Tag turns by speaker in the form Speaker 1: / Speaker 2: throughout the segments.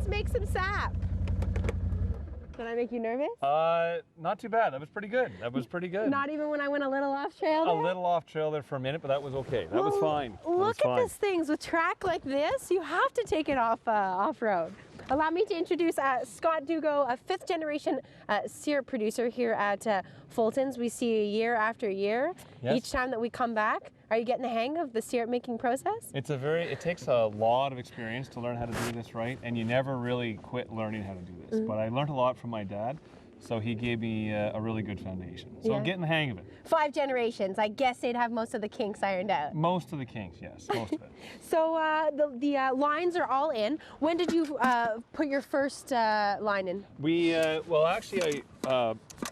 Speaker 1: let's make some sap. Did I make you nervous?
Speaker 2: Not too bad. That was pretty good. That was pretty good.
Speaker 1: Not even when I went a little off trail there?
Speaker 2: A little off trail there for a minute, but that was okay. That was fine.
Speaker 1: Look at this things with track like this. You have to take it off road. Allow me to introduce Scott Dugo, a 5th generation syrup producer here at Fulton's. We see you year after year.
Speaker 2: Yes.
Speaker 1: Each time that we come back. Are you getting the hang of the syrup making process?
Speaker 2: It takes a lot of experience to learn how to do this right, and you never really quit learning how to do this. But I learned a lot from my dad, so he gave me a really good foundation. So I'm getting the hang of it.
Speaker 1: 5 generations. I guess they'd have most of the kinks ironed out.
Speaker 2: Most of the kinks, yes, most of it.
Speaker 1: So the lines are all in. When did you put your first line in?
Speaker 2: We well, actually,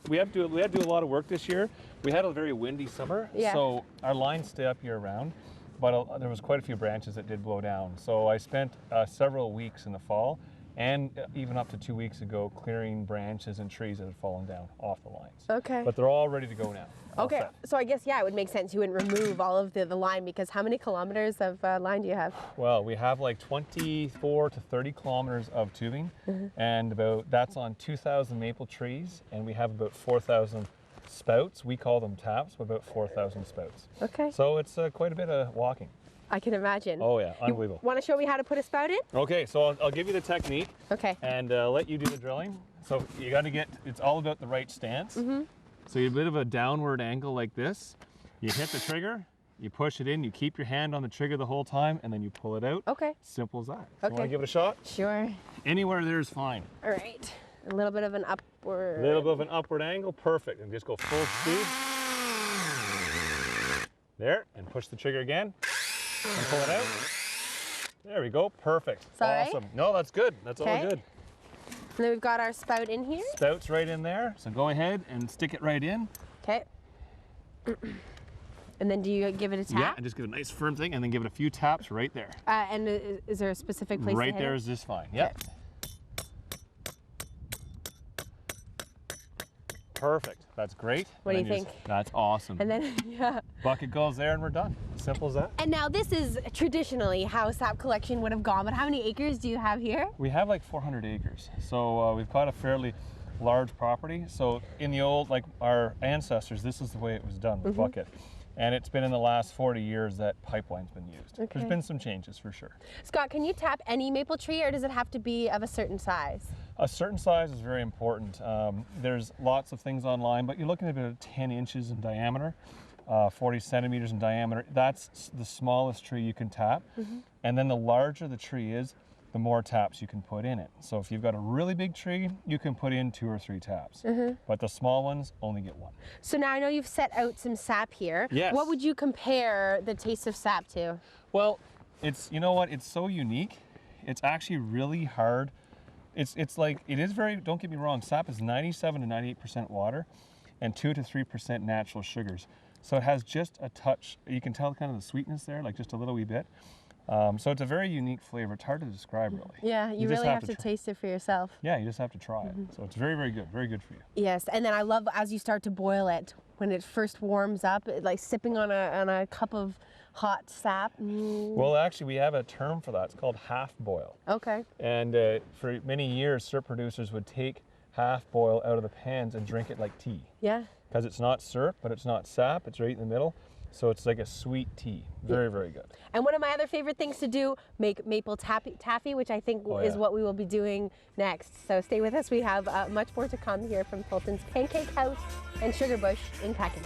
Speaker 2: we had to do a lot of work this year. We had a very windy summer, so our lines stay up year round, but there was quite a few branches that did blow down. So I spent several weeks in the fall and even up to 2 weeks ago clearing branches and trees that had fallen down off the lines.
Speaker 1: Okay.
Speaker 2: But they're all ready to go now.
Speaker 1: Okay, so I guess, yeah, it would make sense you wouldn't remove all of the line, because how many kilometers of line do you have?
Speaker 2: Well, we have like 24 to 30 kilometers of tubing, and that's on 2,000 maple trees, and we have about 4,000 spouts. We call them taps, but about 4,000 spouts.
Speaker 1: Okay.
Speaker 2: So it's quite a bit of walking.
Speaker 1: I can imagine.
Speaker 2: Oh yeah, unbelievable.
Speaker 1: Want to show me how to put a spout in?
Speaker 2: Okay, so I'll give you the technique.
Speaker 1: Okay.
Speaker 2: And let you do the drilling. So you got to it's all about the right stance. So you have a bit of a downward angle like this. You hit the trigger, you push it in, you keep your hand on the trigger the whole time, and then you pull it out.
Speaker 1: Okay.
Speaker 2: Simple as that.
Speaker 1: Okay.
Speaker 2: You want to give it a shot?
Speaker 1: Sure.
Speaker 2: Anywhere there is fine.
Speaker 1: All right. A little bit of an upward.
Speaker 2: A little bit of an upward angle, perfect. And just go full speed. There, and push the trigger again. And pull it out. There we go, perfect. Awesome. Right? No, that's good. That's all good.
Speaker 1: And then we've got our spout in here.
Speaker 2: Spout's right in there, so go ahead and stick it right in.
Speaker 1: Okay. And then do you give it a tap?
Speaker 2: Yeah, and just give it a nice firm thing, and then give it a few taps right there.
Speaker 1: And is there a specific place
Speaker 2: right
Speaker 1: to hit
Speaker 2: there
Speaker 1: it?
Speaker 2: is just fine. Yep.
Speaker 1: Okay.
Speaker 2: Perfect. That's great.
Speaker 1: What do you think?
Speaker 2: That's awesome.
Speaker 1: And then, yeah.
Speaker 2: Bucket goes there and we're done. Simple as that.
Speaker 1: And now this is traditionally how sap collection would have gone, but how many acres do you have here?
Speaker 2: We have like 400 acres. So we've got a fairly large property. So in the old, like our ancestors, this is the way it was done with bucket. And it's been in the last 40 years that pipeline's been used. Okay. There's been some changes for sure.
Speaker 1: Scott, can you tap any maple tree, or does it have to be of a certain size?
Speaker 2: A certain size is very important. There's lots of things online, but you're looking at about 10 inches in diameter, 40 centimeters in diameter. That's the smallest tree you can tap. And then the larger the tree is, the more taps you can put in it. So if you've got a really big tree, you can put in 2 or 3 taps. But the small ones only get 1.
Speaker 1: So now I know you've set out some sap here.
Speaker 2: Yes.
Speaker 1: What would you compare the taste of sap to?
Speaker 2: Well, you know what, it's so unique. It's actually really hard. It's like, it is very, don't get me wrong, sap is 97 to 98% water and 2 to 3% natural sugars. So it has just a touch, you can tell kind of the sweetness there, like just a little wee bit. So it's a very unique flavor. It's hard to describe, really.
Speaker 1: Yeah, you really have to taste it for yourself.
Speaker 2: Yeah, you just have to try it. So it's very, very good. Very good for you.
Speaker 1: Yes, and then I love as you start to boil it, when it first warms up, like sipping on a cup of hot sap.
Speaker 2: Well, actually, we have a term for that. It's called half boil.
Speaker 1: Okay.
Speaker 2: And for many years, syrup producers would take half boil out of the pans and drink it like tea.
Speaker 1: Yeah.
Speaker 2: Because it's not syrup, but it's not sap. It's right in the middle. So it's like a sweet tea. Very, very good.
Speaker 1: And one of my other favorite things to do, make maple taffy, which I think is what we will be doing next. So stay with us. We have much more to come here from Fulton's Pancake House and Sugar Bush in Pancake.